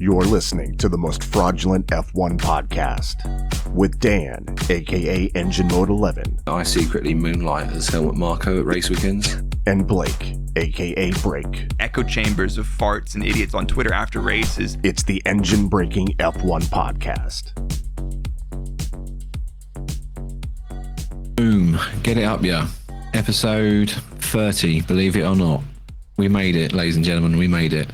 You're listening to the most fraudulent F1 podcast with Dan, aka Engine Mode 11. I secretly moonlight as Helmut Marko at race weekends. And Blake, aka Brrrake. Echo chambers of farts and idiots on Twitter after races. It's the Engine Breaking F1 podcast. Boom. Get it up, yeah. Episode 30, believe it or not. We made it, ladies and gentlemen, we made it.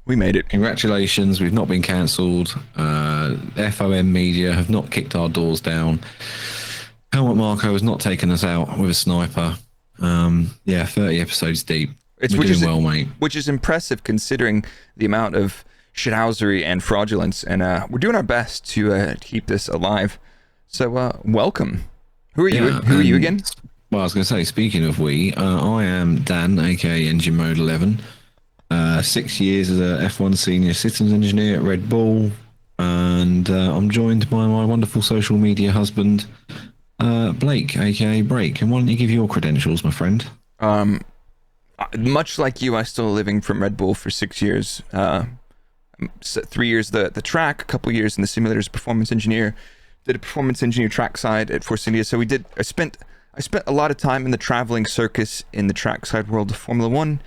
We made it. Congratulations, we've not been cancelled. FOM Media have not kicked our doors down. Helmut Marko has not taken us out with a sniper. 30 episodes deep. We're doing well, mate. Which is impressive considering the amount of shithousery and fraudulence, and we're doing our best to keep this alive. So, welcome. Who are you? Who are you again? Well, I was going to say, speaking of I am Dan, aka Engine Mode 11. 6 years as a F1 senior systems engineer at Red Bull, and I'm joined by my wonderful social media husband, Blake, aka Brrrake. And why don't you give your credentials, my friend? Much like you, I still living from Red Bull for 6 years. 3 years the track, a couple years in the simulators, performance engineer. Did a performance engineer track side at Force India. So I spent a lot of time in the traveling circus in the trackside world of Formula One.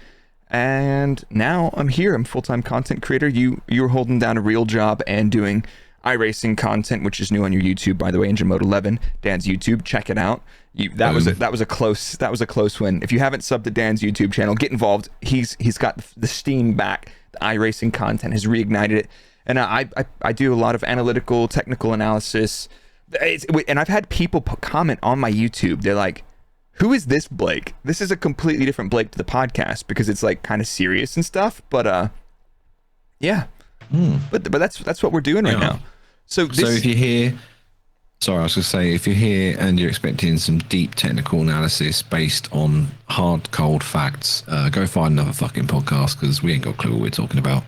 And now I'm here. I'm a full-time content creator. You're holding down a real job and doing iRacing content, which is new on your YouTube, by the way. Engine Mode 11, Dan's YouTube. Check it out. That was a close win. If you haven't subbed to Dan's YouTube channel, get involved. He's got the steam back. The iRacing content has reignited it, and I do a lot of analytical, technical analysis. And I've had people comment on my YouTube. They're like, who is this Blake? This is a completely different Blake to the podcast because it's like kind of serious and stuff. But yeah. But that's what we're doing right now. So if you hear, sorry, I was going to say, if you're here and you're expecting some deep technical analysis based on hard, cold facts, go find another fucking podcast because we ain't got a clue what we're talking about.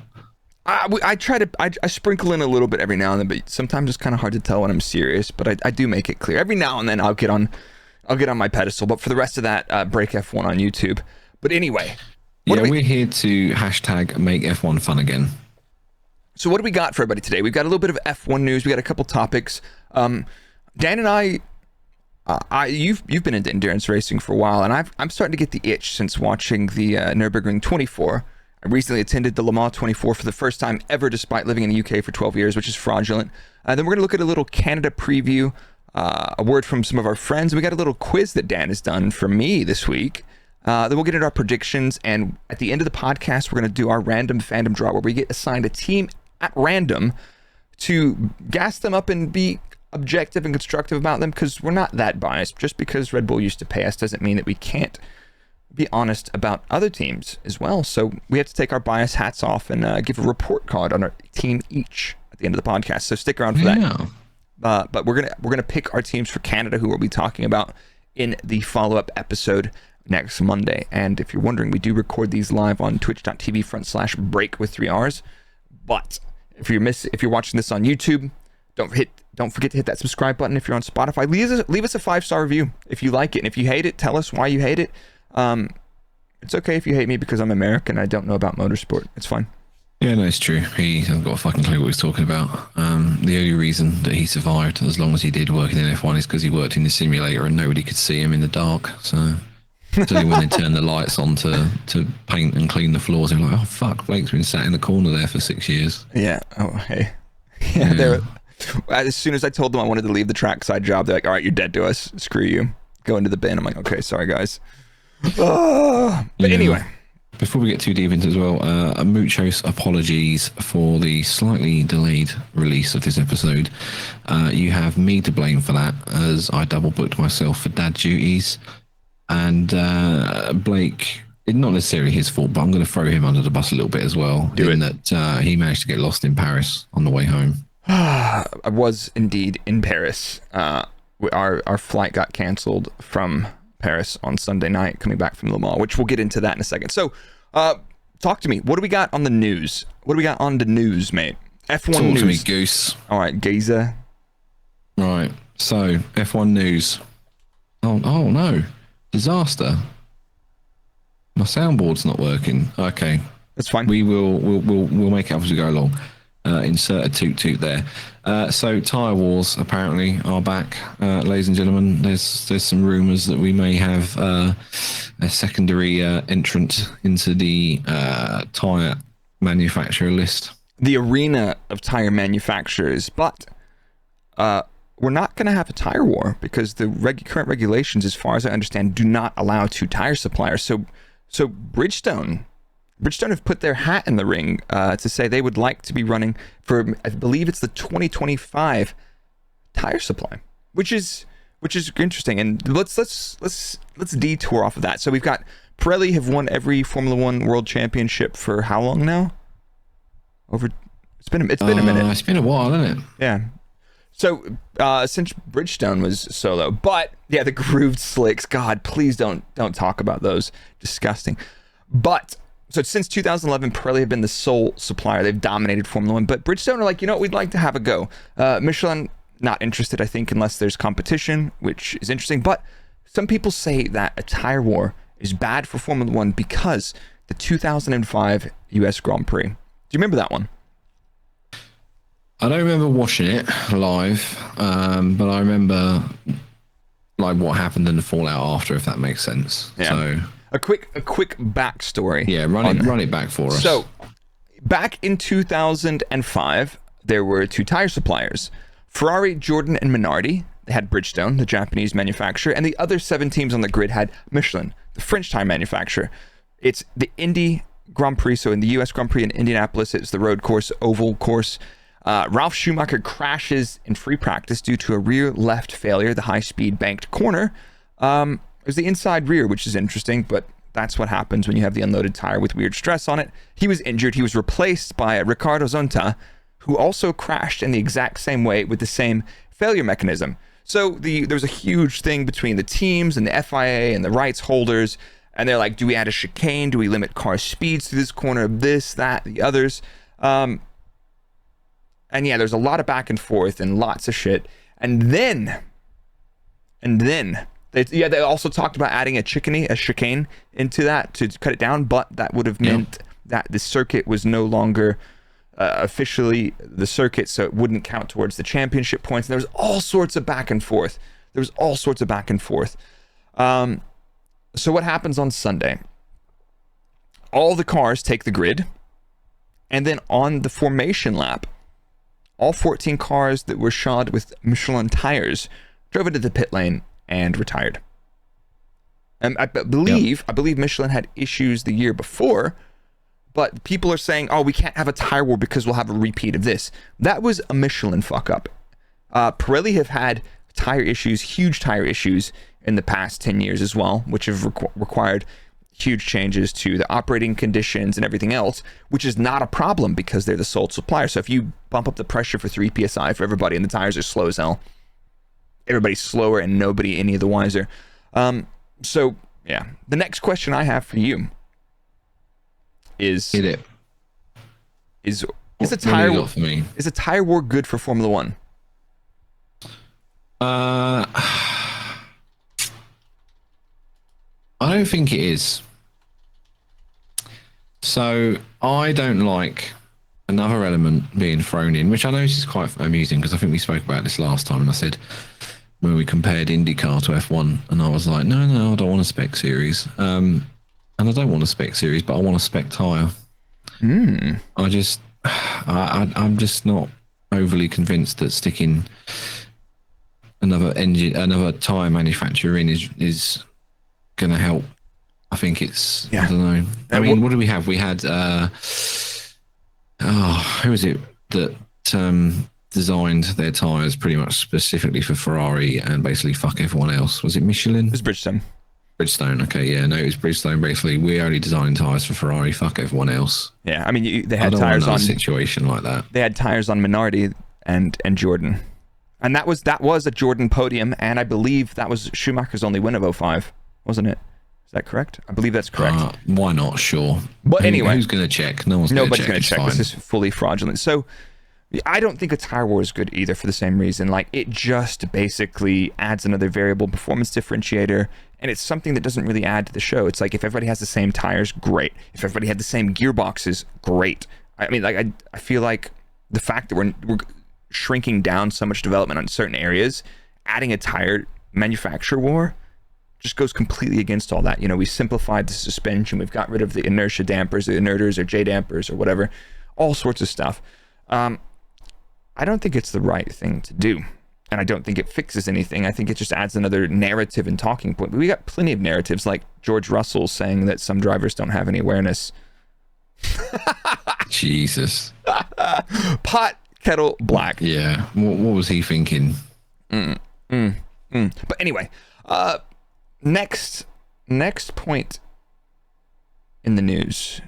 I sprinkle in a little bit every now and then, but sometimes it's kind of hard to tell when I'm serious. But I do make it clear every now and then. I'll get on my pedestal, but for the rest of that, Break F1 on YouTube. But anyway, we're here to hashtag make F1 fun again. So what do we got for everybody today? We've got a little bit of F1 news. We got a couple topics. Dan and I, you've been into endurance racing for a while, and I'm starting to get the itch since watching the Nürburgring 24. I recently attended the Le Mans 24 for the first time ever, despite living in the UK for 12 years, which is fraudulent. Then we're going to look at a little Canada preview. A word from some of our friends. We got a little quiz that Dan has done for me this week. Then we'll get into our predictions, and at the end of the podcast, we're going to do our random fandom draw, where we get assigned a team at random to gas them up and be objective and constructive about them, because we're not that biased. Just because Red Bull used to pay us doesn't mean that we can't be honest about other teams as well. So we have to take our bias hats off and give a report card on our team each at the end of the podcast. So stick around for that. But we're gonna pick our teams for Canada, who we'll be talking about in the follow-up episode next Monday. And if you're wondering, we do record these live on twitch.tv/break with 3 R's. But if you're watching this on YouTube, don't forget to hit that subscribe button. If you're on Spotify, leave us a 5-star review if you like it. And if you hate it, tell us why you hate it. It's okay if you hate me because I'm American. I don't know about motorsport. It's fine. Yeah, no, it's true. He hasn't got a fucking clue what he's talking about. The only reason that he survived as long as he did working in F1 is because he worked in the simulator and nobody could see him in the dark. So it's only when they turned the lights on to paint and clean the floors, they're like, oh, fuck, Blake's been sat in the corner there for 6 years. Yeah. Oh, hey. Yeah. As soon as I told them I wanted to leave the trackside job, they're like, all right, you're dead to us. Screw you. Go into the bin. I'm like, okay, sorry, guys. But anyway. Before we get too deep into it as well, muchos apologies for the slightly delayed release of this episode. You have me to blame for that, as I double booked myself for dad duties. And Blake, it's not necessarily his fault, but I'm going to throw him under the bus a little bit as well. That he managed to get lost in Paris on the way home. I was indeed in Paris. Our flight got canceled from Paris on Sunday night, coming back from Le Mans, which we'll get into that in a second. So, talk to me. What do we got on the news? What do we got on the news, mate? F1 talk news. To me, Goose. All right, geezer. Right. So, F1 news. Oh no. Disaster. My soundboard's not working. Okay. That's fine. We'll make it up as we go along. insert a toot toot there. So tire wars apparently are back, ladies and gentlemen. There's some rumours that we may have a secondary entrant into the tire manufacturer list. The arena of tire manufacturers, but we're not going to have a tire war because the current regulations, as far as I understand, do not allow two tire suppliers. So Bridgestone have put their hat in the ring to say they would like to be running for, I believe it's the 2025 tire supply, which is interesting. And let's detour off of that. So we've got Pirelli have won every Formula One World Championship for how long now? It's been a minute. It's been a while, hasn't it? Yeah. So since Bridgestone was solo, but yeah, the grooved slicks. God, please don't talk about those. Disgusting. But so since 2011, Pirelli have been the sole supplier. They've dominated Formula One. But Bridgestone are like, you know what, we'd like to have a go. Michelin not interested, I think, unless there's competition, which is interesting. But some people say that a tire war is bad for Formula One because the 2005 US Grand Prix. Do you remember that one? I don't remember watching it live, but I remember like what happened in the fallout after, if that makes sense. Yeah. So a quick backstory. Yeah, run it back for us. So back in 2005, there were two tire suppliers: Ferrari, Jordan, and Minardi. They had Bridgestone, the Japanese manufacturer, and the other 7 teams on the grid had Michelin, the French tire manufacturer. It's the Indy Grand Prix. So in the US Grand Prix in Indianapolis, it's the road course, oval course. Ralf Schumacher crashes in free practice due to a rear left failure, the high-speed banked corner. It was the inside rear, which is interesting, but that's what happens when you have the unloaded tire with weird stress on it. He was injured. He was replaced by Ricardo Zonta, who also crashed in the exact same way with the same failure mechanism. So there was a huge thing between the teams and the FIA and the rights holders, and they're like, do we add a chicane? Do we limit car speeds to this corner, this, that, the others? And yeah, there's a lot of back and forth and lots of shit. And then they also talked about adding a chicane into that to cut it down, but that would have meant that the circuit was no longer officially the circuit, so it wouldn't count towards the championship points. And there was all sorts of back and forth. So what happens on Sunday? All the cars take the grid, and then on the formation lap, all 14 cars that were shod with Michelin tires drove into the pit lane and retired. And I believe Michelin had issues the year before, but people are saying, oh, we can't have a tire war because we'll have a repeat of this. That was a Michelin fuck up. Pirelli have had huge tire issues in the past 10 years as well, which have required huge changes to the operating conditions and everything else, which is not a problem because they're the sole supplier. So if you bump up the pressure for 3 psi for everybody and the tires are slow as hell, everybody's slower and nobody any of the wiser. So yeah, the next question I have for you is a tire war good for Formula One? I don't think it is. So I don't like another element being thrown in, which I know is quite amusing because I think we spoke about this last time, and I said when we compared IndyCar to F1, and I was like, no, I don't want a spec series, and I don't want a spec series, but I want a spec tire. I'm just not overly convinced that sticking another tire manufacturer in is going to help. I think it's, I don't know. I mean, what do we have? We had, who was it that designed their tyres pretty much specifically for Ferrari and basically fuck everyone else? Was it Michelin? It was Bridgestone. Bridgestone, okay, yeah, no, it was Bridgestone. Basically, we only design tyres for Ferrari, fuck everyone else. Yeah, I mean, they had tires on a situation like that. They had tires on Minardi and Jordan. And that was a Jordan podium, and I believe that was Schumacher's only win of 2005, wasn't it? Is that correct? I believe that's correct. Why not? Sure. But anyway, who's going to check? Nobody's going to check. This is fully fraudulent. So I don't think a tire war is good either for the same reason. Like, it just basically adds another variable performance differentiator, and it's something that doesn't really add to the show. It's like, if everybody has the same tires, great. If everybody had the same gearboxes, great. I mean, like, I feel like the fact that we're shrinking down so much development on certain areas, adding a tire manufacturer war just goes completely against all that. We simplified the suspension. We've got rid of the inertia dampers, the inerters or J dampers or whatever, all sorts of stuff. I don't think it's the right thing to do. And I don't think it fixes anything. I think it just adds another narrative and talking point. But we got plenty of narratives like George Russell saying that some drivers don't have any awareness. Jesus. Pot kettle black. Yeah. What was he thinking? But anyway, next point in the news.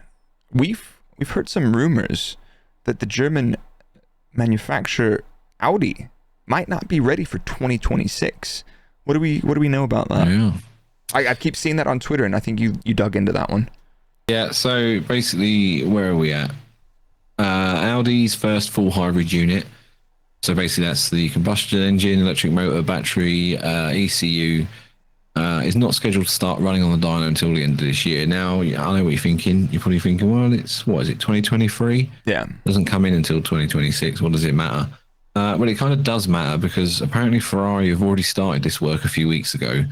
We've heard some rumors that the German manufacturer Audi might not be ready for 2026. What do we know about that? Yeah. I keep seeing that on Twitter, and I think you dug into that one. Yeah, so basically, where are we at? Audi's first full hybrid unit. So basically, that's the combustion engine, electric motor, battery, ECU, is not scheduled to start running on the dyno until the end of this year. Now, I know what you're thinking. You're probably thinking, well, it's, 2023? Yeah. Doesn't come in until 2026. What does it matter? Well, it kind of does matter because apparently Ferrari have already started this work a few weeks ago,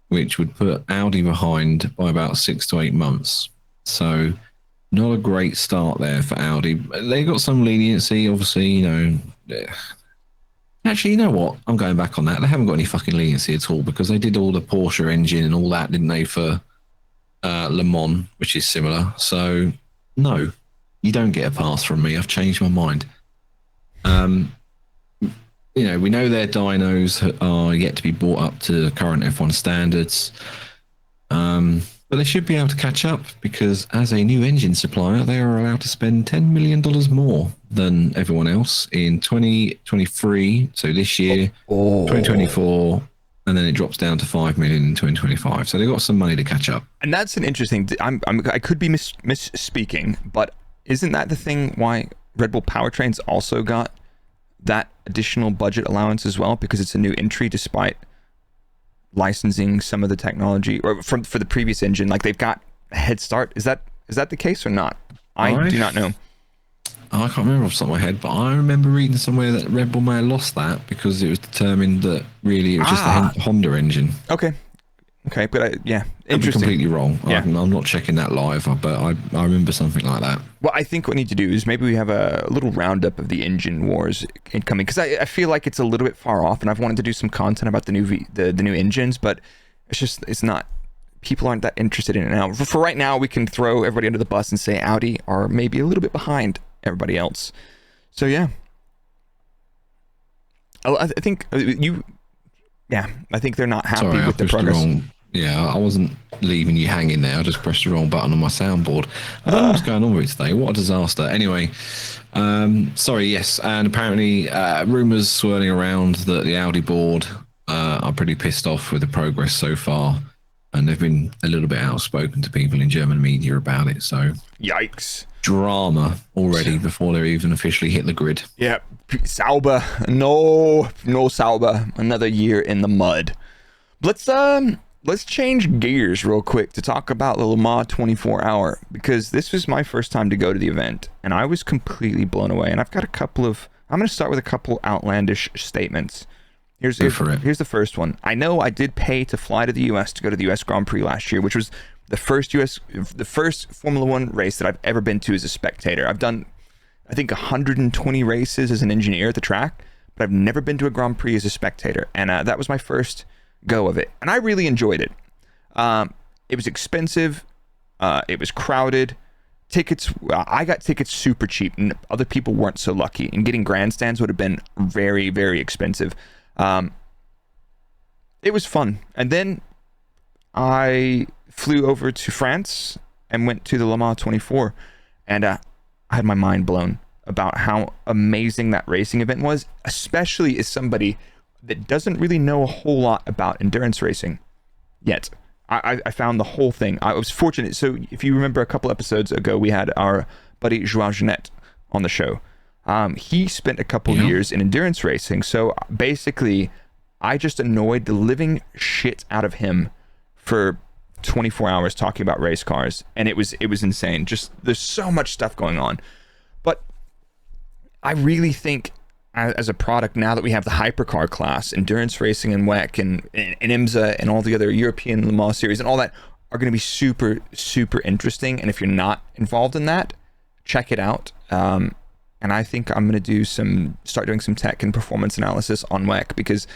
which would put Audi behind by about 6 to 8 months. So not a great start there for Audi. They got some leniency, obviously, Actually, you know what? I'm going back on that. They haven't got any fucking leniency at all because they did all the Porsche engine and all that, didn't they, for Le Mans, which is similar. So, no, you don't get a pass from me. I've changed my mind. We know their dynos are yet to be brought up to current F1 standards. But they should be able to catch up because as a new engine supplier, they are allowed to spend $10 million more than everyone else in 2023. So this year, 2024, and then it drops down to $5 million in 2025. So they've got some money to catch up. And that's an interesting, I could be misspeaking, but isn't that the thing why Red Bull Powertrains also got that additional budget allowance as well? Because it's a new entry despite licensing some of the technology or for the previous engine, like they've got a head start. Is that the case or not? I do not know. I can't remember off the top of my head, but I remember reading somewhere that Red Bull may have lost that because it was determined that really it was just a Honda engine. Okay, but yeah, interesting. I'd be completely wrong. Yeah. I'm not checking that live, but I remember something like that. Well, I think what we need to do is maybe we have a little roundup of the engine wars incoming because I feel like it's a little bit far off, and I've wanted to do some content about the new engines, but it's not. People aren't that interested in it now. For right now, we can throw everybody under the bus and say Audi are maybe a little bit behind everybody else. So yeah, I think I think they're not happy with the progress. I wasn't leaving you hanging there. I just pressed the wrong button on my soundboard. I don't know what's going on with it today. What a disaster. Anyway, sorry, yes. And apparently rumours swirling around that the Audi board are pretty pissed off with the progress so far. And they've been a little bit outspoken to people in German media about it. So, yikes. Drama already before they're even officially hit the grid. Yeah, Sauber. No Sauber. Another year in the mud. Let's change gears real quick to talk about the Le Mans 24 hour because this was my first time to go to the event and I was completely blown away. And I've got I'm going to start with a couple outlandish statements. Here's the first one. I know I did pay to fly to the US to go to the US Grand Prix last year, which was the first Formula One race that I've ever been to as a spectator. I've done, I think, 120 races as an engineer at the track, but I've never been to a Grand Prix as a spectator. And that was my first go of it. And I really enjoyed it. It was expensive. It was crowded. Tickets, I got tickets super cheap, and other people weren't so lucky. And getting grandstands would have been very, very expensive. It was fun. And then I flew over to France and went to the Le Mans 24, and I had my mind blown about how amazing that racing event was, especially as somebody that doesn't really know a whole lot about endurance racing yet. I found the whole thing. I was fortunate. So if you remember a couple episodes ago, we had our buddy Joao Jeanette on the show. He spent a couple years in endurance racing. So basically, I just annoyed the living shit out of him for 24 hours talking about race cars. And it was insane. Just there's so much stuff going on. But I really think as a product, now that we have the hypercar class, endurance racing and WEC and IMSA and all the other European Le Mans series and all that are going to be super, super interesting. And if you're not involved in that, check it out. And I think I'm going to start doing some tech and performance analysis on WEC, because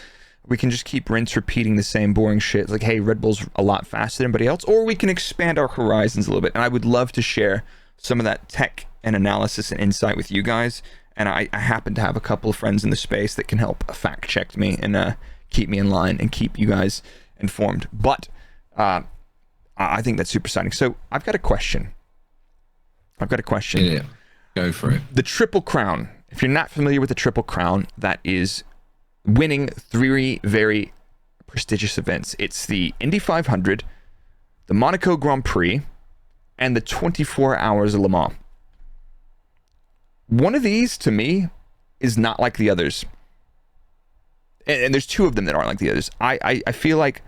we can just keep repeating the same boring shit. It's like, hey, Red Bull's a lot faster than anybody else, or we can expand our horizons a little bit. And I would love to share some of that tech and analysis and insight with you guys. And I happen to have a couple of friends in the space that can help fact check me and keep me in line and keep you guys informed. But I think that's super exciting. So I've got a question. Yeah, go for it. The Triple Crown. If you're not familiar with the Triple Crown, that is winning 3 very prestigious events. It's the Indy 500, the Monaco Grand Prix, and the 24 Hours of Le Mans. One of these, to me, is not like the others. And there's 2 of them that aren't like the others. I feel like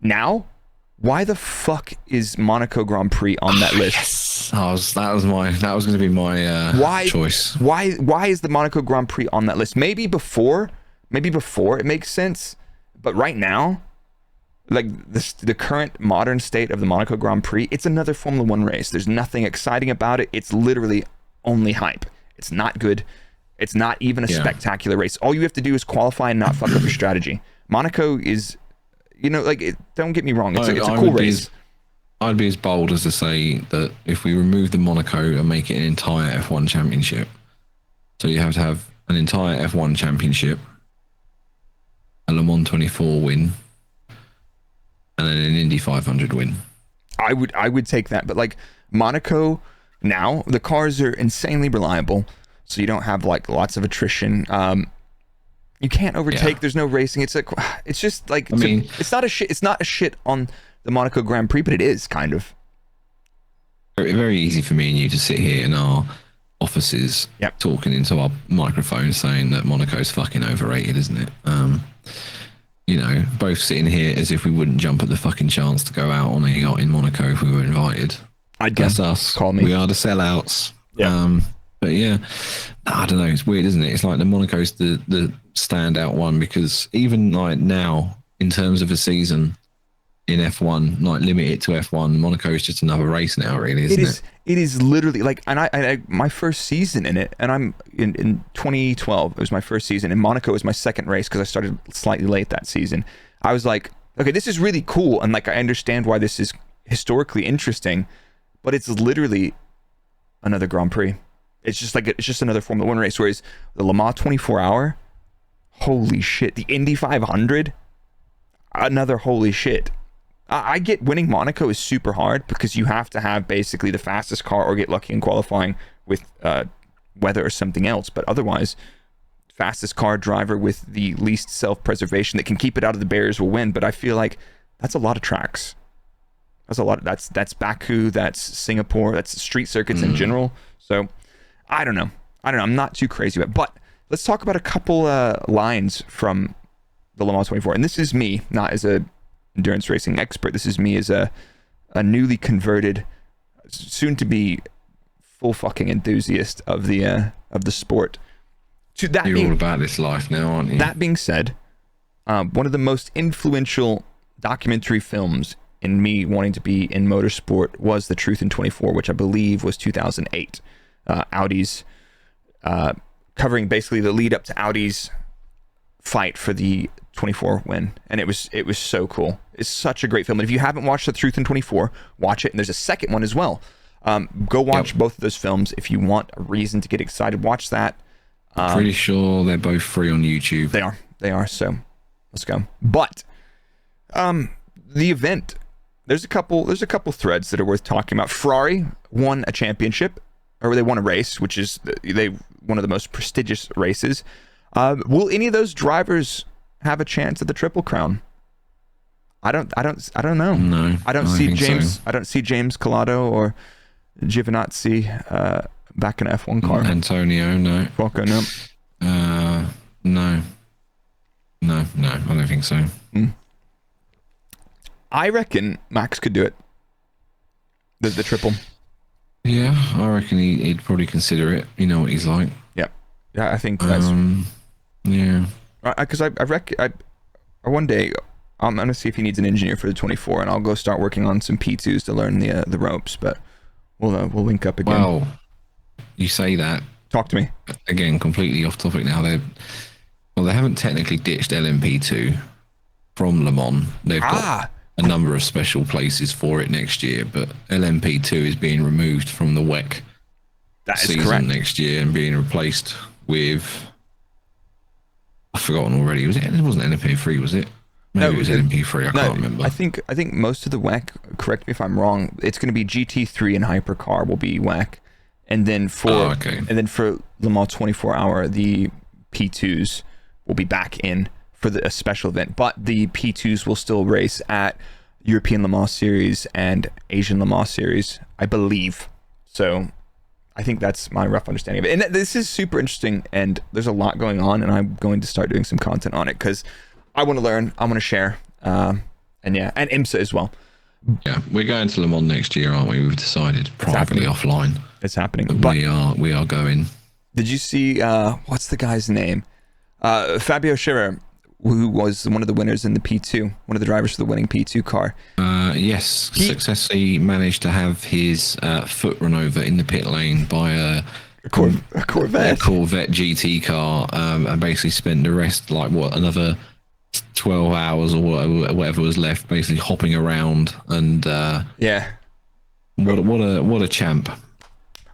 now, why the fuck is Monaco Grand Prix on that list? Yes, that was going to be my choice. Why is the Monaco Grand Prix on that list? Maybe before it makes sense, but right now, like the current modern state of the Monaco Grand Prix, it's another Formula 1 race. There's nothing exciting about it. It's literally only hype. It's not good. It's not even a spectacular race. All you have to do is qualify and not fuck up your strategy. Monaco is, don't get me wrong. It's a cool race. I'd be as bold as to say that if we remove the Monaco and make it an entire F1 championship, so you have to have an entire F1 championship, a Le Mans 24 win, and then an Indy 500 win. I would take that, but like Monaco. Now the cars are insanely reliable, so you don't have like lots of attrition. You can't overtake. There's no racing. It's just like, it's not a shit on the Monaco Grand Prix, but it is kind of very, very easy for me and you to sit here in our offices, talking into our microphones, saying that Monaco's fucking overrated, isn't it? Both sitting here as if we wouldn't jump at the fucking chance to go out on a yacht in Monaco if we were invited. That's us. Call me. We are the sellouts. Yeah. But yeah, I don't know. It's weird, isn't it? It's like the Monaco's the standout one, because even like now, in terms of a season in F1, like limit it to F1, Monaco is just another race now, really, isn't it? It is literally like, and I my first season in it, and I'm in 2012. It was my first season, and Monaco was my second race because I started slightly late that season. I was like, okay, this is really cool, and like I understand why this is historically interesting. But it's literally another Grand Prix. It's just another Formula 1 race. Whereas the Le Mans 24 hour, holy shit. The Indy 500, another holy shit. I get winning Monaco is super hard because you have to have basically the fastest car or get lucky in qualifying with weather or something else. But otherwise, fastest car driver with the least self-preservation that can keep it out of the barriers will win. But I feel like that's a lot of tracks. That's a lot. That's Baku. That's Singapore. That's street circuits in general. So I don't know. I'm not too crazy about it. But let's talk about a couple lines from the Le Mans 24. And this is me, not as a endurance racing expert. This is me as a newly converted, soon to be full fucking enthusiast of the sport. You're all about this life now, aren't you? That being said, one of the most influential documentary films in me wanting to be in motorsport was The Truth in 24, which I believe was 2008. Audi's covering basically the lead up to Audi's fight for the 24 win, and it was so cool. It's such a great film, and if you haven't watched The Truth in 24, watch it. And there's a second one as well. Go watch both of those films if you want a reason to get excited. Watch that. Pretty sure they're both free on YouTube. They are. So let's go. But the event. There's a couple threads that are worth talking about. Ferrari won a championship, or they won a race, which is one of the most prestigious races. Will any of those drivers have a chance at the Triple Crown? I don't know. No, I don't see James Collado or Giovinazzi back in an F1 car. Antonio, no. Rocco, no. No, I don't think so. I reckon Max could do it. The triple. Yeah, I reckon he'd probably consider it. You know what he's like. Yeah. Yeah, I think that's yeah. Because I one day I'm gonna see if he needs an engineer for the 24, and I'll go start working on some P2s to learn the ropes. But we'll link up again. Well, you say that. Talk to me Again, completely off topic now. They haven't technically ditched LMP2 from Le Mans. They've got a number of special places for it next year, but LMP2 is being removed from the WEC season correct. next year and being replaced with, I've forgotten already. It wasn't LMP3, was it? Maybe it was LMP3. I can't remember. I think most of the WEC. Correct me if I'm wrong. It's going to be GT3 and Hypercar will be WEC, and then for Le Mans 24-hour, the P2s will be back in for a special event. But the P2s will still race at European Le Mans Series and Asian Le Mans Series, I believe. So I think that's my rough understanding of it. And this is super interesting, and there's a lot going on, and I'm going to start doing some content on it because I want to learn, I want to share, and IMSA as well. Yeah, we're going to Le Mans next year, aren't we? We've decided privately offline. It's happening. But we are going. Did you see, what's the guy's name? Fabio Scherer, who was one of the winners in the P2, one of the drivers for the winning P2 car. Yes, successfully managed to have his foot run over in the pit lane by a Corvette GT car, and basically spent the rest, another 12 hours or whatever was left, basically hopping around. And what a champ.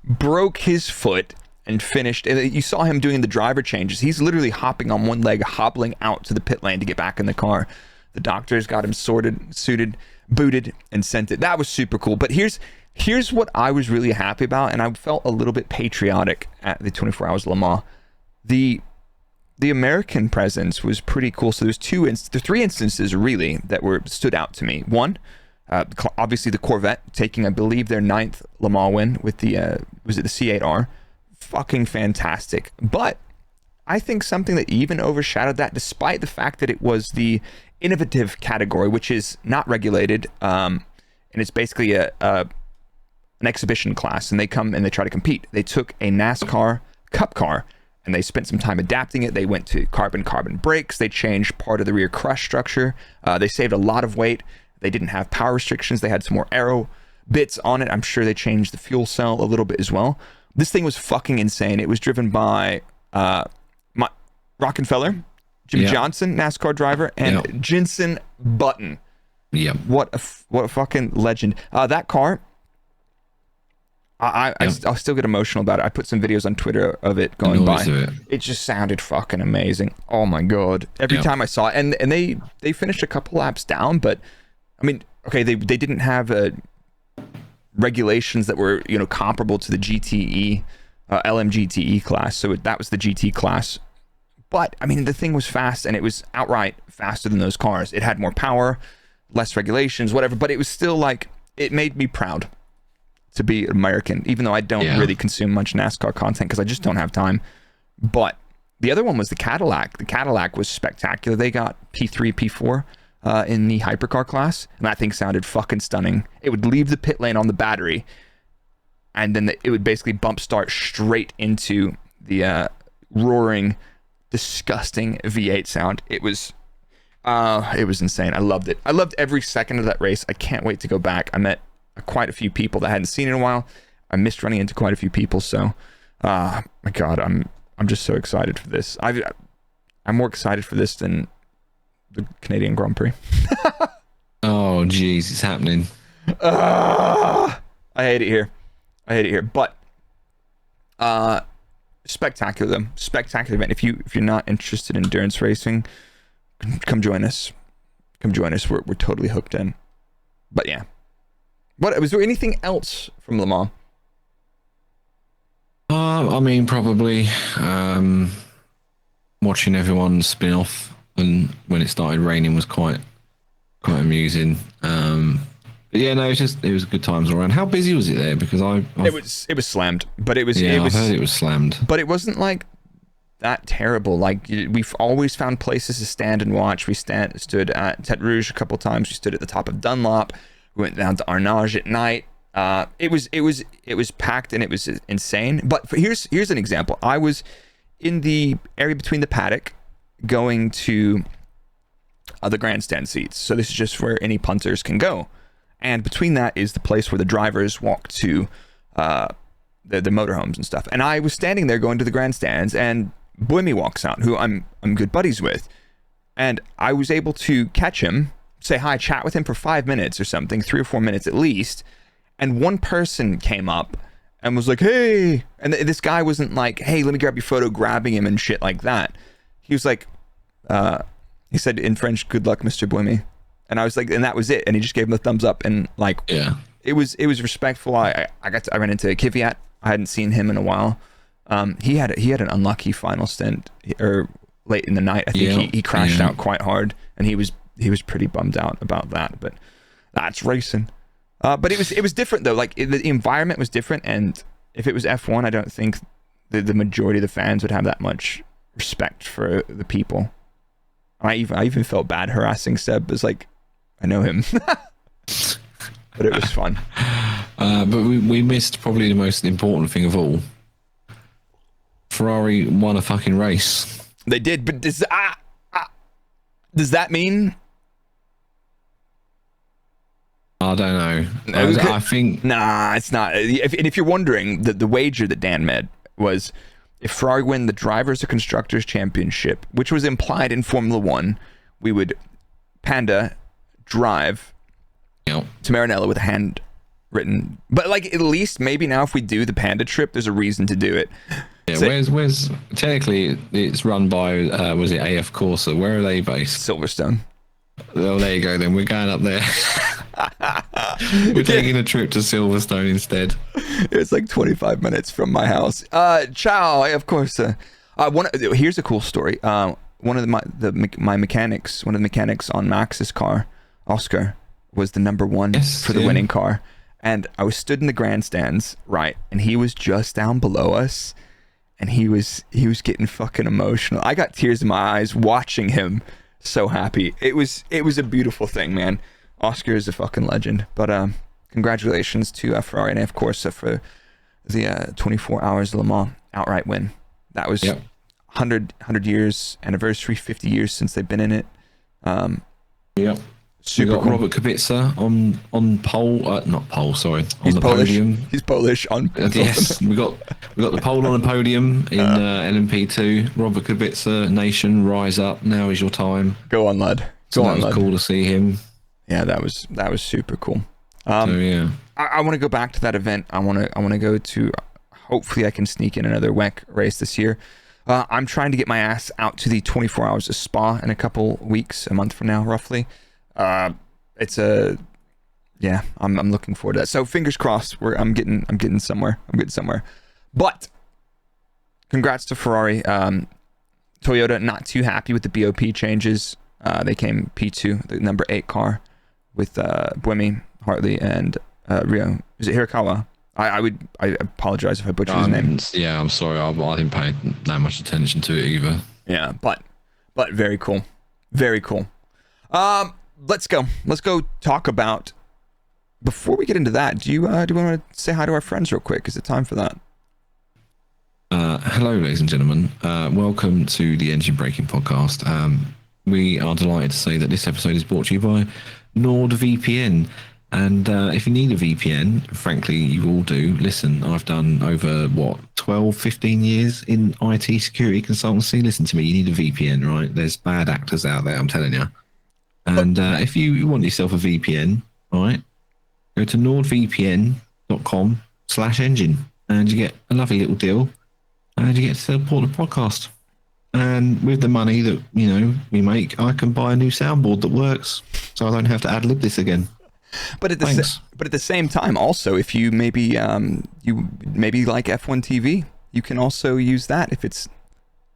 Broke his foot and finished. You saw him doing the driver changes. He's literally hopping on one leg, hobbling out to the pit lane to get back in the car. The doctors got him suited, booted, and sent it. That was super cool. But here's what I was really happy about, and I felt a little bit patriotic at the 24 Hours Le Mans. The American presence was pretty cool. So there's three instances really that stood out to me. One, obviously the Corvette taking, I believe, their 9th Le Mans win with the was it the C8R. Fucking fantastic. But I think something that even overshadowed that, despite the fact that it was the innovative category, which is not regulated, and it's basically an exhibition class, and they come and they try to compete. They took a NASCAR Cup car and they spent some time adapting it. They went to carbon brakes. They changed part of the rear crush structure. They saved a lot of weight. They didn't have power restrictions. They had some more aero bits on it. I'm sure they changed the fuel cell a little bit as well. This thing was fucking insane. It was driven by Rockefeller, Jimmy Johnson, NASCAR driver, and Jenson Button. Yeah. What a fucking legend. That car, I'll still get emotional about it. I put some videos on Twitter of it going by. It just sounded fucking amazing. Oh my God. Every time I saw it, and they finished a couple laps down, but I mean, okay, they didn't have regulations that were, comparable to the GTE, LMGTE class. So that was the GT class. But I mean, the thing was fast, and it was outright faster than those cars. It had more power, less regulations, whatever, but it was still it made me proud to be American, even though I don't really consume much NASCAR content because I just don't have time. But the other one was the Cadillac. The Cadillac was spectacular. They got P3, P4 in the hypercar class, and that thing sounded fucking stunning. It would leave the pit lane on the battery, and then it would basically bump start straight into the roaring, disgusting V8 sound. It was insane. I loved it. I loved every second of that race. I can't wait to go back. I met quite a few people that I hadn't seen in a while. I missed running into quite a few people. So, my God, I'm just so excited for this. I'm more excited for this than the Canadian Grand Prix. Oh, geez, it's happening. I hate it here. But spectacular event. If you're not interested in endurance racing, come join us. We're totally hooked in. But yeah. Was there anything else from Le Mans? I mean, probably watching everyone spin off, and when it started raining was quite amusing. But yeah, no, it was good times all around. How busy was it there? Because it was slammed, but it was I've heard it was slammed, but it wasn't that terrible. We've always found places to stand and watch. We stood at Tete Rouge a couple times. We stood at the top of Dunlop. We went down to Arnage at night. It was packed and it was insane. But here's an example. I was in the area between the paddock going to the grandstand seats. So this is just where any punters can go. And between that is the place where the drivers walk to the motorhomes and stuff. And I was standing there going to the grandstands, and Buemi walks out, who I'm good buddies with. And I was able to catch him, say hi, chat with him for 5 minutes or something, 3 or 4 minutes at least. And one person came up and was like, hey. And this guy wasn't like, hey, let me grab your photo, grabbing him and shit like that. He was like, he said in French, good luck, Mr. Buemi. And I was like, and that was it. And he just gave him the thumbs up, and like, yeah, it was respectful. I ran into Kvyat. I hadn't seen him in a while. He had an unlucky final stint, or late in the night. I think he crashed out quite hard, and he was pretty bummed out about that. But that's racing. But it was different though. Like the environment was different, and if it was F1, I don't think the majority of the fans would have that much respect for the people. I even felt bad harassing Seb. It's like, I know him. But it was fun. But we missed probably the most important thing of all. Ferrari won a fucking race. They did, but does that mean? I don't know. I think... Nah, it's not. If you're wondering, the wager that Dan made was, if Ferrari win the Drivers' or Constructors' Championship, which was implied in Formula 1, we would Panda drive to Maranello with a handwritten. But like, at least maybe now if we do the Panda trip, there's a reason to do it. Yeah, So, where's technically it's run by was it AF Corsa? Where are they based? Silverstone. Oh, there you go. Then we're going up there. We're taking a trip to Silverstone instead. It's like 25 minutes from my house. Ciao, of course. Here's a cool story. One of my mechanics, one of the mechanics on Max's car, Oscar, was the number one for the winning car. And I was stood in the grandstands, right? And he was just down below us, and he was getting fucking emotional. I got tears in my eyes watching him. So happy. It was a beautiful thing, man. Oscar is a fucking legend. But congratulations to Ferrari and of course for the 24 Hours Le Mans outright win. That was 100 years anniversary, 50 years since they've been in it. Super we got cool. Robert Kubica on pole, not pole, sorry, on the Polish. podium. He's Polish. Yes, we got the pole on the podium in LMP2. Robert Kubica, nation, rise up! Now is your time. Go on, lad. That was cool to see him. Yeah, that was super cool. So yeah, I want to go back to that event. I want to go to. Hopefully, I can sneak in another WEC race this year. I'm trying to get my ass out to the 24 Hours of Spa in a couple weeks, a month from now, roughly. I'm looking forward to that. So fingers crossed. I'm getting somewhere. But congrats to Ferrari. Toyota not too happy with the BOP changes. They came P2, the number 8 car, with Buemi, Hartley, and Rio. Is it Hirakawa? I apologize if I butchered his name. Yeah, I'm sorry. I didn't pay that much attention to it either. Yeah, but very cool. Very cool. Let's go talk about, before we get into that, do you want to say hi to our friends real quick? Is it time for that? Hello, ladies and gentlemen. Welcome to the Engine Braking Podcast. We are delighted to say that this episode is brought to you by NordVPN. And if you need a VPN, frankly, you all do. Listen, I've done over, 12, 15 years in IT security consultancy. Listen to me, you need a VPN, right? There's bad actors out there, I'm telling you. And if you want yourself a VPN, right, go to nordvpn.com/engine and you get a lovely little deal and you get to support the podcast. And with the money that, we make, I can buy a new soundboard that works so I don't have to ad-lib this again. But at the same time, also, if you maybe you like F1 TV, you can also use that if it's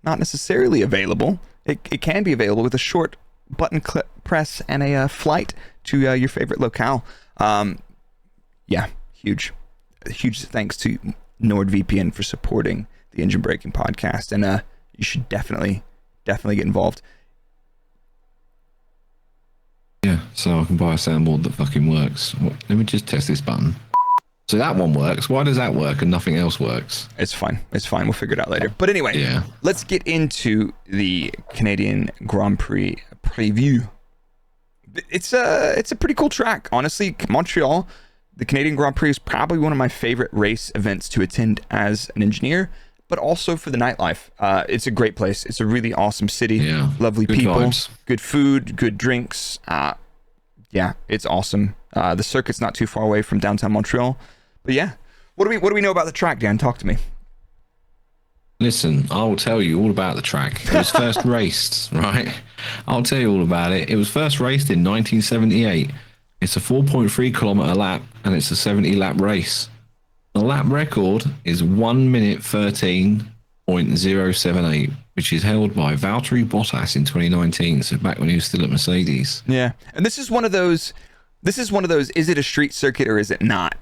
not necessarily available. It can be available with a short button press and a flight to your favorite locale. Huge thanks to NordVPN for supporting the Engine Braking Podcast, and you should definitely get involved. Yeah, so I can buy a soundboard that fucking works. Let me just test this button. So that one works. Why does that work and nothing else works? It's fine. It's fine. We'll figure it out later. But anyway, Yeah. let's get into the Canadian Grand Prix preview. It's a pretty cool track. Honestly, Montreal, the Canadian Grand Prix is probably one of my favorite race events to attend as an engineer, but also for the nightlife. It's a great place. It's a really awesome city. Yeah. Lovely Good people, vibes. good food, good drinks. Yeah, it's awesome. The circuit's not too far away from downtown Montreal. But yeah, what do we know about the track, Dan? Talk to me. Listen, I'll tell you all about the track. It was first raced, right? I'll tell you all about it. It was first raced in 1978. It's a 4.3 kilometer lap, and it's a 70 lap race. The lap record is 1 minute 13.078, which is held by Valtteri Bottas in 2019. So back when he was still at Mercedes. Yeah, and this is one of those. Is it a street circuit or is it not?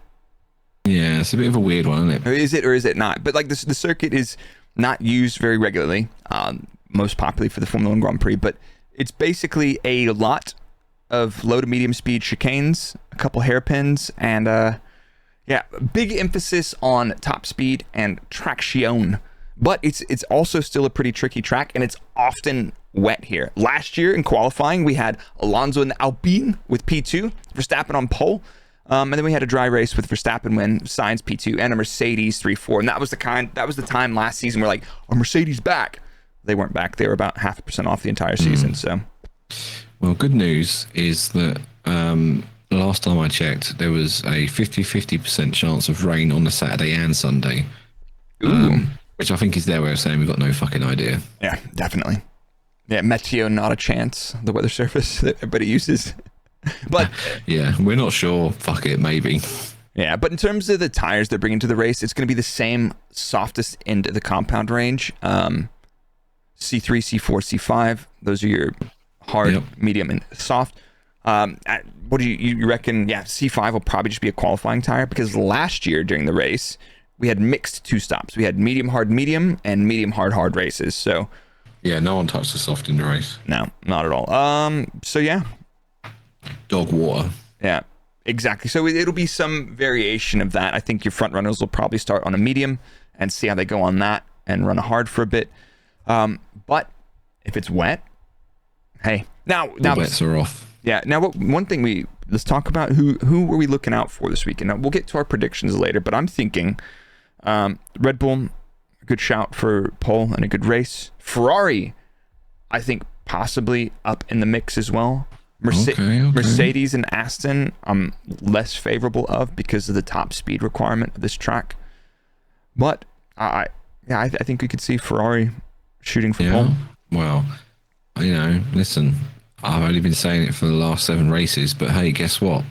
Yeah, it's a bit of a weird one, isn't it? Or is it not? But like the circuit is not used very regularly, most popularly for the Formula One Grand Prix. But it's basically a lot of low to medium speed chicanes, a couple hairpins, and big emphasis on top speed and traction. But it's also still a pretty tricky track, and it's often wet here. Last year in qualifying, we had Alonso in the Alpine with P2, Verstappen on pole. And then we had a dry race with Verstappen win, Sainz P2, and a Mercedes 3-4. And that was the time last season where like, are Mercedes back? They weren't back. They were about 0.5% off the entire season. So, well, good news is that last time I checked, there was a 50% chance of rain on the Saturday and Sunday. Which I think is their way of saying we've got no fucking idea. Yeah, definitely. Yeah, Meteo, not a chance. The weather service that everybody uses. But yeah, we're not sure. Fuck it, maybe. Yeah, but in terms of the tires they're bringing to the race, it's going to be the same softest end of the compound range. C3, C4, C5. Those are your hard, medium, and soft. What do you reckon? Yeah, C5 will probably just be a qualifying tire because last year during the race, we had mixed two stops. We had medium, hard, medium, and medium, hard races. So yeah, no one touched the soft in the race. No, not at all. So yeah. Dog water. Yeah, exactly. So it'll be some variation of that. I think your front runners will probably start on a medium and see how they go on that and run a hard for a bit. But if it's wet, hey, now wets are off. Yeah. Now, one thing let's talk about who were we looking out for this weekend? Now, we'll get to our predictions later, but I'm thinking Red Bull, a good shout for pole and a good race. Ferrari, I think possibly up in the mix as well. Okay. Mercedes and Aston, I'm less favorable of because of the top speed requirement of this track. But I think we could see Ferrari shooting for pole. Well, listen, I've only been saying it for the last 7 races, but hey, guess what?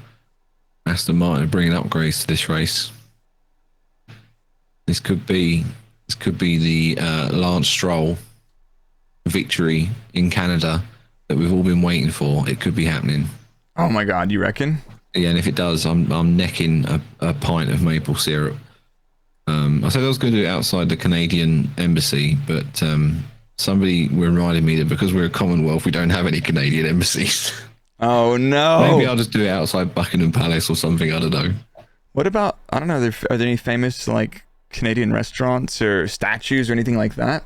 Aston Martin are bringing upgrades to this race. This could be the Lance Stroll victory in Canada that we've all been waiting for. It could be happening. Oh my God, you reckon? Yeah, and if it does, I'm necking a pint of maple syrup. I said I was going to do it outside the Canadian embassy, but somebody reminded me that because we're a Commonwealth, we don't have any Canadian embassies. Oh no! Maybe I'll just do it outside Buckingham Palace or something. I don't know. What about, I don't know, are there any famous like Canadian restaurants or statues or anything like that?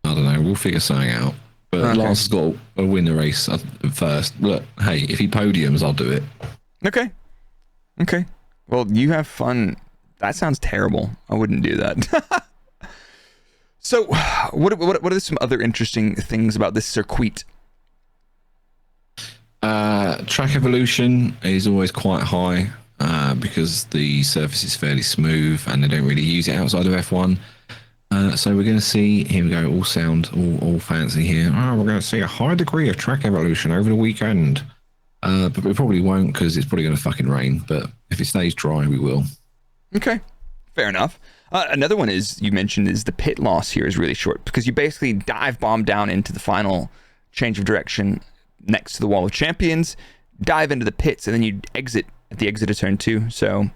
I don't know. We'll figure something out. But Lance has got to win the race first. Look, hey, if he podiums, I'll do it. Okay. Well, you have fun. That sounds terrible. I wouldn't do that. So, what are some other interesting things about this circuit? Track evolution is always quite high because the surface is fairly smooth and they don't really use it outside of F1. So we're going to see, here we go, all fancy here. We're going to see a high degree of track evolution over the weekend. But we probably won't because it's probably going to fucking rain. But if it stays dry, we will. Okay, fair enough. Another one you mentioned is the pit loss here is really short because you basically dive bomb down into the final change of direction next to the wall of champions, dive into the pits, and then you exit at the exit of turn 2. So,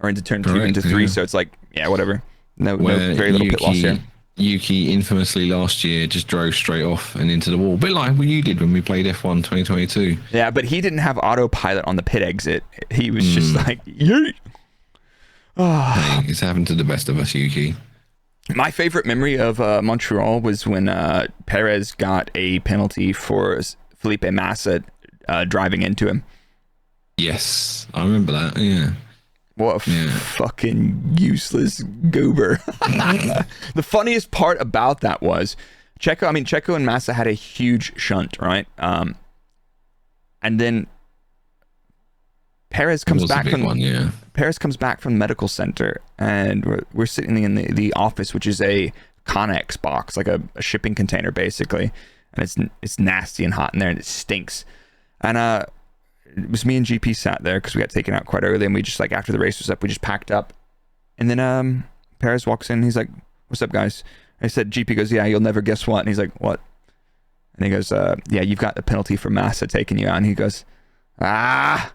or into turn 2, into 3. Yeah. So it's like, yeah, whatever. No, very little pit loss here. Yuki infamously last year just drove straight off and into the wall. A bit like what you did when we played F1 2022. Yeah, but he didn't have autopilot on the pit exit. He was just like, yeet. Hey, it's happened to the best of us, Yuki. My favorite memory of Montreal was when Perez got a penalty for Felipe Massa driving into him. Yes, I remember that. Yeah. What a fucking useless goober. The funniest part about that was Checo and Massa had a huge shunt, right? And then Perez comes back from Perez comes back from the medical center, and we're sitting in the office, which is a Connex box, like a shipping container basically, and it's nasty and hot in there, and it stinks. And it was me and GP sat there because we got taken out quite early, and we just, like, after the race was up, we just packed up, and then Perez walks in, and he's like, "What's up, guys?" I said, GP goes, "Yeah, you'll never guess what," and he's like, "What?" And he goes, "Yeah, you've got the penalty for Massa taking you out," and he goes, "Ah,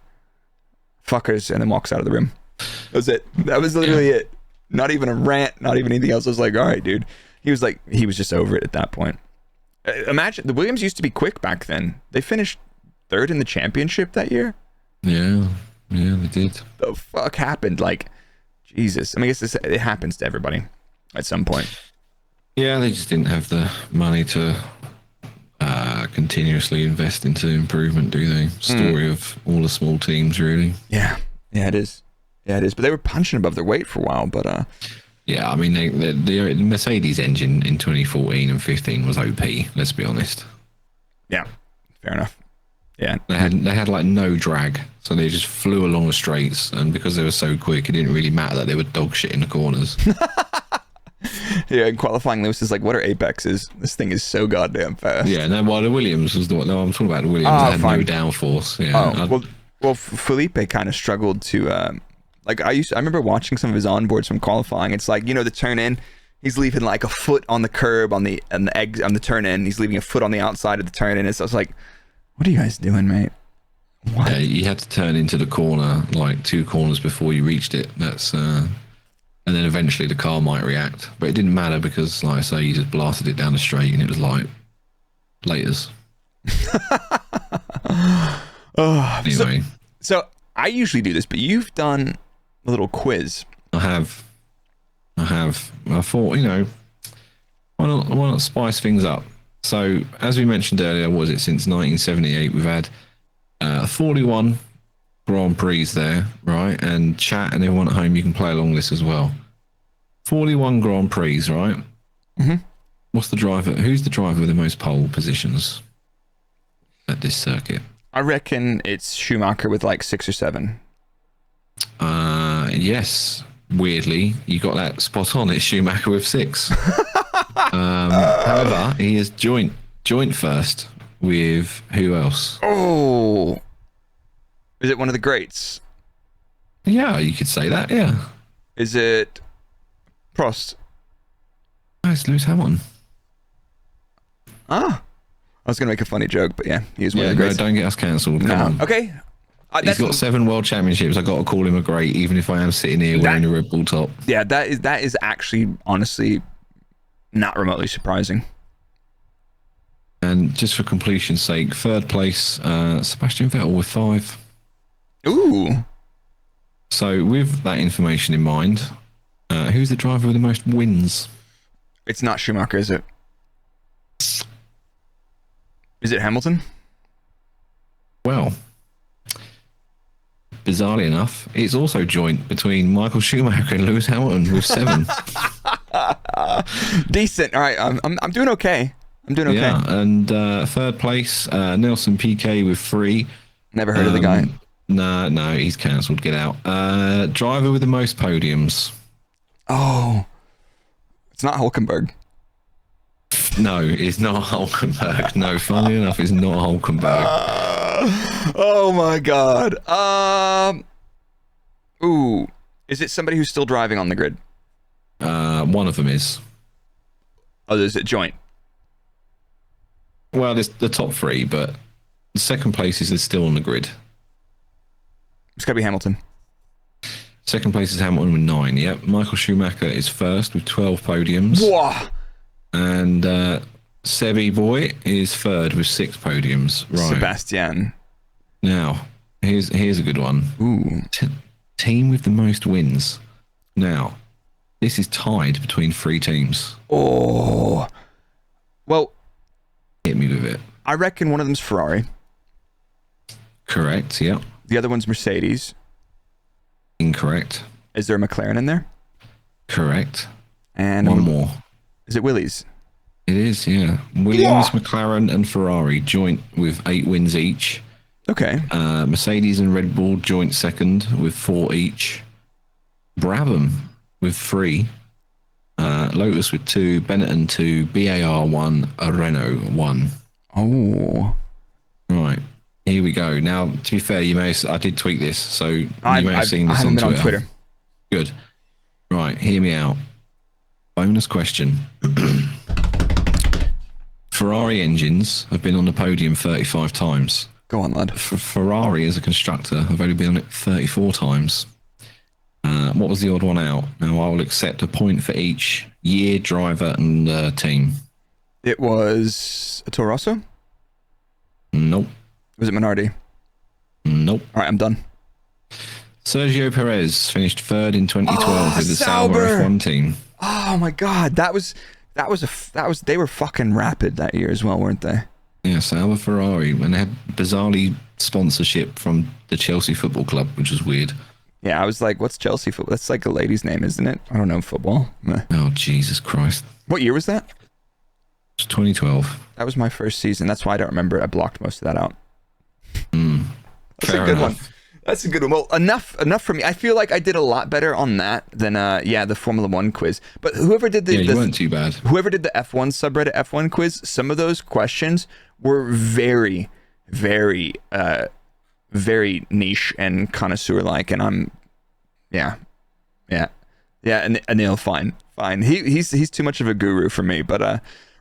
fuckers," and then walks out of the room. That was it. That was literally it. Not even a rant, not even anything else. I was like, all right, dude. He was just over it at that point. Imagine, the Williams used to be quick back then. They finished third in the championship that year. Yeah, they did. The fuck happened? Like, Jesus. I mean, I guess it happens to everybody at some point. Yeah, they just didn't have the money to continuously invest into improvement, do they? Story of all the small teams, really. Yeah, it is. Yeah, it is. But they were punching above their weight for a while. But yeah, I mean, the Mercedes engine in 2014 and 15 was OP. Let's be honest. Yeah, fair enough. Yeah, they had like no drag, so they just flew along the straights, and because they were so quick, it didn't really matter that they were dog shit in the corners. Yeah, in qualifying, Lewis is like, "What are apexes? This thing is so goddamn fast." Yeah, no, well, the Williams was the one. No, I'm talking about the Williams. That had no downforce. Yeah. Well, Felipe kind of struggled to. Like I remember watching some of his onboards from qualifying. It's like, the turn in, he's leaving like a foot on the curb on the turn in. He's leaving a foot on the outside of the turn in. And so I was like, "What are you guys doing, mate?" What? Yeah, you had to turn into the corner like 2 corners before you reached it. That's and then eventually the car might react, but it didn't matter because, like I say, you just blasted it down the straight, and it was like laters. Anyway, so I usually do this, but you've done a little quiz. I have. I thought, why not spice things up? So, as we mentioned earlier, was it since 1978 we've had 41 Grand Prix there, right? And chat and everyone at home, you can play along this as well. 41 Grand Prix, right? Mm-hmm. Who's the driver with the most pole positions at this circuit? I reckon it's Schumacher with like 6 or 7. Yes. Weirdly, you got that spot on. It's Schumacher with 6. However, he is joint first with who else? Oh, is it one of the greats? Yeah, you could say that. Yeah. Is it Prost? Oh, it's Lewis Hamilton. I was gonna make a funny joke, but yeah, he is one of the greats. No, don't get us cancelled. No. Okay. He's got 7 world championships. I got to call him a great, even if I am sitting here wearing a Red Bull top. Yeah, that is actually honestly not remotely surprising. And just for completion's sake, 3rd place, Sebastian Vettel with 5. Ooh. So with that information in mind, who's the driver with the most wins? It's not Schumacher, is it? Is it Hamilton? Well, bizarrely enough, it's also joint between Michael Schumacher and Lewis Hamilton with 7. Decent. All right, I'm doing okay. Yeah, and 3rd place, Nelson Piquet with 3. Never heard of the guy. No, he's cancelled. Get out. Driver with the most podiums. Oh, it's not Hulkenberg. No, it's not Hulkenberg. No, funnily enough, it's not Hulkenberg. Oh my God. Ooh, is it somebody who's still driving on the grid? One of them is. Oh, is it joint? Well, it's the top 3, but the 2nd place is still on the grid. It's got to be Hamilton. 2nd place is Hamilton with 9. Yep. Michael Schumacher is 1st with 12 podiums. Whoa. And Sebi boy is 3rd with 6 podiums. Right. Sebastian. Now, here's a good one. Ooh. Team with the most wins. Now, this is tied between 3 teams. Oh. Well, Hit me with it. I reckon one of them's Ferrari. Correct, yeah. The other one's Mercedes. Incorrect. Is there a McLaren in there? Correct. And one more. Is it Willys? It is, yeah. Williams, McLaren, and Ferrari joint with 8 wins each. Okay. Mercedes and Red Bull joint second with 4 each. Brabham with 3. Lotus with 2. Benetton 2. BAR 1. Renault 1. Oh. Right. Here we go. Now, to be fair, I did tweet this, so you may have seen this I haven't on been Twitter. on Twitter. Good. Right, hear me out. Bonus question. Ferrari engines have been on the podium 35 times. Go on, lad. Ferrari as a constructor have only been on it 34 times. What was the odd one out? Now, I will accept a point for each year, driver, and team. It was a Toro Rosso? Nope. Was it Minardi? Nope. All right, I'm done. Sergio Perez finished 3rd in 2012 with the Sauber F1 team. Oh my God, they were fucking rapid that year as well, weren't they? Yeah, Sauber Ferrari, and they had bizarrely sponsorship from the Chelsea Football Club, which was weird. Yeah, I was like, what's Chelsea football? That's like a lady's name, isn't it? I don't know football. Meh. Oh, Jesus Christ. What year was that? It's 2012. That was my first season. That's why I don't remember. I blocked most of that out. That's Fair a good enough. one. That's a good one. Well, enough for me. I feel like I did a lot better on that than the Formula 1 quiz. But whoever did You weren't too bad. whoever did the F1 subreddit F1 quiz, some of those questions were very, very, very niche and connoisseur like, and I'm, and Anil, fine. He's too much of a guru for me, but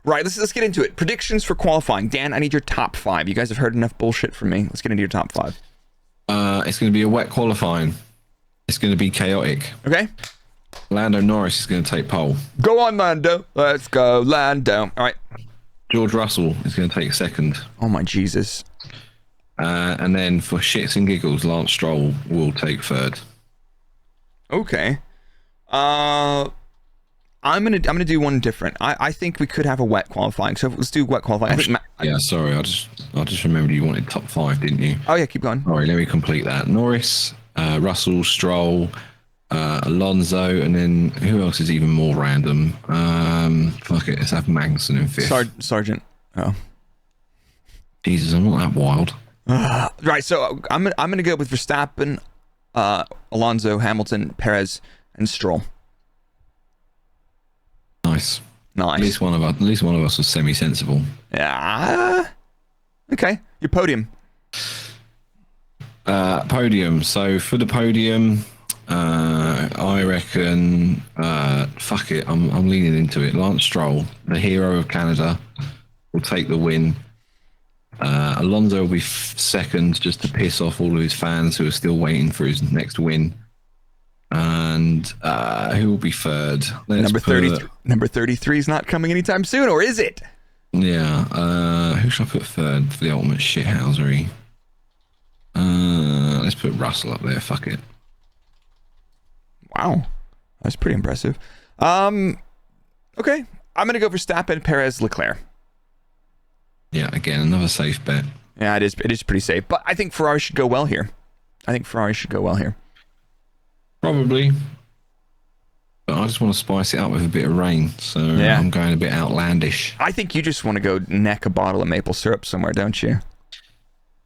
right, let's get into it. Predictions for qualifying. Dan, I need your top 5. You guys have heard enough bullshit from me. Let's get into your top 5. It's going to be a wet qualifying. It's going to be chaotic. Okay. Lando Norris is going to take pole. Go on, Lando. Let's go, Lando. All right. George Russell is going to take 2nd. Oh my Jesus. And then for shits and giggles, Lance Stroll will take 3rd. Okay. I'm gonna do one different. I think we could have a wet qualifying. So let's do wet qualifying. Sorry, I just remembered you wanted top 5, didn't you? Oh yeah, keep going. All right, let me complete that. Norris, Russell, Stroll, Alonso, and then who else is even more random? Fuck it, let's have Magnussen in 5th. Sergeant. Oh. Jesus, I'm not that wild. Right. So I'm gonna go with Verstappen, Alonso, Hamilton, Perez, and Stroll. Nice. Nice. At least one of us was semi-sensible. Yeah. Okay. Your podium. Podium. So for the podium, I reckon. Fuck it. I'm leaning into it. Lance Stroll, the hero of Canada, will take the win. Alonso will be 2nd, just to piss off all of his fans who are still waiting for his next win. And who will be 3rd? Number 33 is not coming anytime soon, or is it? Yeah. Who should I put 3rd for the ultimate shithousery? Let's put Russell up there. Fuck it. Wow, that's pretty impressive. Okay, I'm gonna go for Verstappen, Perez, Leclerc. Yeah, again, another safe bet. Yeah, it is pretty safe, but I think Ferrari should go well here. Probably. But I just want to spice it up with a bit of rain, so Yeah. I'm going a bit outlandish. I think you just want to go neck a bottle of maple syrup somewhere, don't you?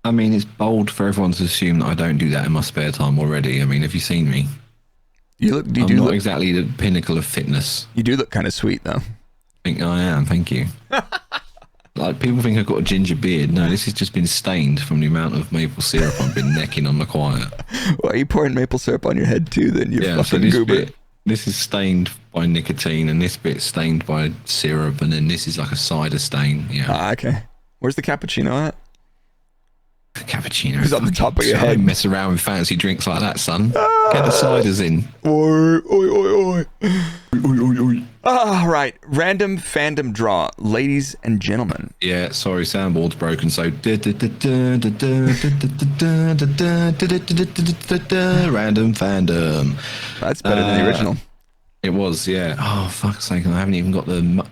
I mean, it's bold for everyone to assume that I don't do that in my spare time already. I mean, have you seen me? I'm not exactly the pinnacle of fitness. You do look kind of sweet, though. I think I am, thank you. Like, people think I've got a ginger beard. No, this has just been stained from the amount of maple syrup I've been necking on the quiet. Well, are you pouring maple syrup on your head too, then? You Yeah, so fucking goober. this is stained by nicotine, and this bit's stained by syrup, and then this is like a cider stain. Yeah. Okay. Where's the cappuccino at? cappuccino. It's on the top of your Don't head. mess around with fancy drinks like that, son. Get the ciders in. Oi, oi, oi, oi. All right, random fandom draw, ladies and gentlemen. Yeah, sorry, soundboard's broken. So random fandom. That's better than the original. It was, yeah. Oh fuck's sake! I haven't even got the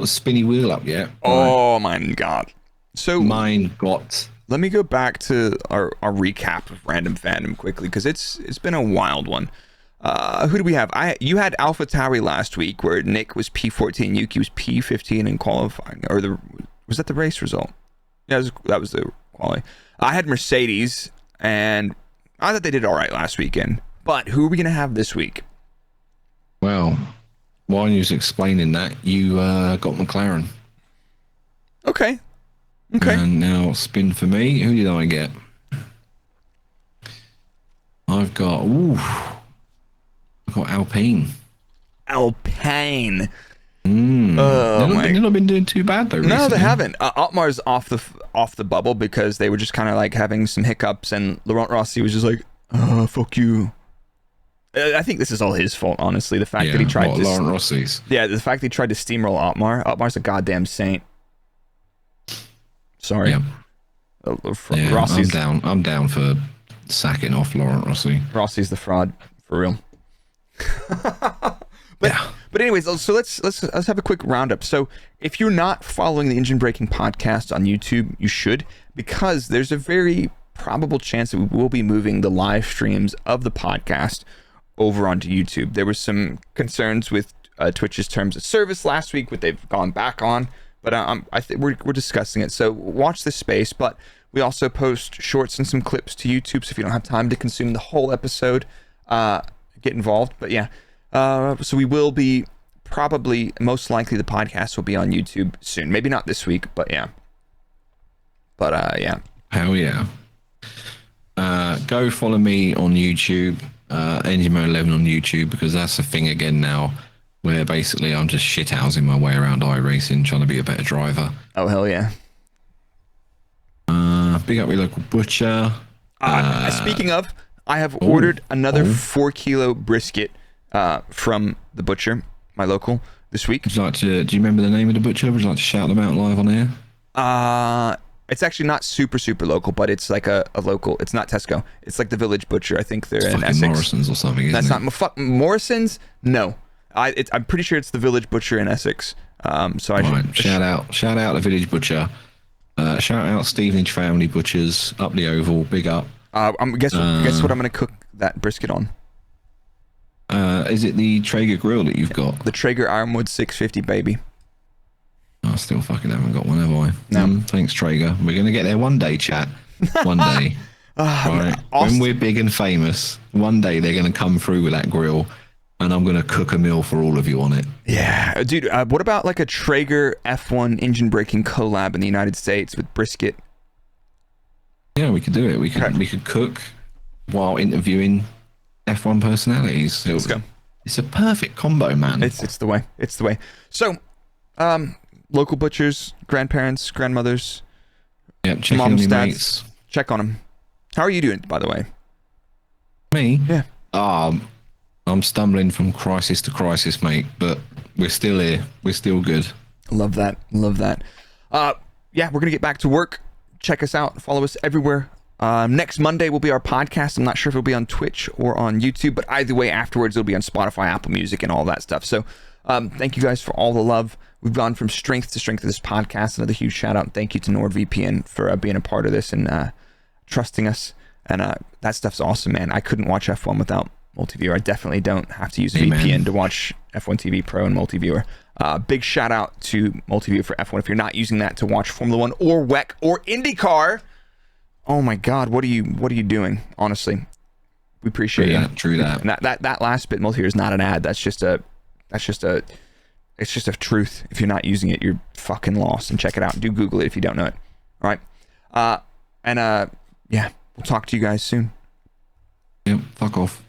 spinny wheel up yet. Oh my god. So Mine got. let me go back to our recap of random fandom quickly because it's been a wild one. Who do we have? You had Alpha Tauri last week where Nick was P14, Yuki was P15 in qualifying, or was that the race result? Yeah, that was the quality. I had Mercedes, and I thought they did all right last weekend. But who are we gonna have this week? Well, while you was explaining that, you got McLaren. Okay. Okay. And now spin for me. Who did I get? I've got Alpine. Alpine. Oh, they've not been doing too bad though. No, recently. they haven't. Otmar's off the bubble because they were just kind of like having some hiccups, and Laurent Rossi was just like, fuck you." I think this is all his fault, honestly. The fact that he tried to Laurent Rossi's. Yeah, the fact that he tried to steamroll Otmar. Otmar's a goddamn saint. Sorry. Yeah. Rossi's I'm down for sacking off Laurent Rossi. Rossi's the fraud for real. But anyways, so let's have a quick roundup. So if you're not following the Engine Braking podcast on YouTube, you should, because there's a very probable chance that we will be moving the live streams of the podcast over onto YouTube. There was some concerns with Twitch's terms of service last week, which they've gone back on, but I think we're discussing it. So watch this space. But we also post shorts and some clips to YouTube, so if you don't have time to consume the whole episode, get involved. But yeah. So we will be most likely the podcast will be on YouTube soon. Maybe not this week, but yeah. But yeah. Hell yeah. Go follow me on YouTube, Engine Mode 11 on YouTube, because that's a thing again now, where basically I'm just shithousing my way around iRacing, trying to be a better driver. Oh, hell yeah. Big up your local butcher. Speaking of, I have ordered another 4 kilo brisket from the butcher, my local, this week. Do you remember the name of the butcher? Would you like to shout them out live on air? It's actually not super local, but it's like a local. It's not Tesco. It's like the Village Butcher. I think they're in Essex. Morrison's or something. Isn't That's it? not Morrison's. No, I'm pretty sure it's the Village Butcher in Essex. So I shout out the Village Butcher. Shout out Stevenage Family Butchers up the Oval. Big up. Guess what I'm gonna cook that brisket on. Is it the Traeger grill that you've got? The Traeger Ironwood 650, baby. I still fucking haven't got one, have I? No. Thanks, Traeger. We're going to get there one day, chat. One day. Right. When we're big and famous, one day they're going to come through with that grill, and I'm going to cook a meal for all of you on it. Yeah. Dude, what about like a Traeger F1 engine braking collab in the United States with brisket? Yeah, we could do it. We could cook while interviewing F1 personalities. Let's go. It's a perfect combo, man. It's the way. It's the way. So, local butchers, grandparents, grandmothers, check moms, on your dads, mates. check on them. How are you doing, by the way? Me? Yeah. I'm stumbling from crisis to crisis, mate, but we're still here. We're still good. Love that. Love that. Yeah, we're going to get back to work. Check us out. Follow us everywhere. Next Monday will be our podcast. I'm not sure if it'll be on Twitch or on YouTube, but either way, afterwards, it'll be on Spotify, Apple Music, and all that stuff. So thank you guys for all the love. We've gone from strength to strength of this podcast. Another huge shout out and thank you to NordVPN for being a part of this and trusting us. And that stuff's awesome, man. I couldn't watch F1 without Multiviewer. I definitely don't have to use a VPN to watch F1 TV Pro and Multiviewer. Big shout out to Multiviewer for F1. If you're not using that to watch Formula 1 or WEC or IndyCar, oh my God, what are you doing? Honestly, we appreciate you. True that. And that last bit, Multiviewer, is not an ad. It's just a truth. If you're not using it, you're fucking lost. And check it out. Do Google it if you don't know it. All right. Yeah, we'll talk to you guys soon. Yep. Fuck off.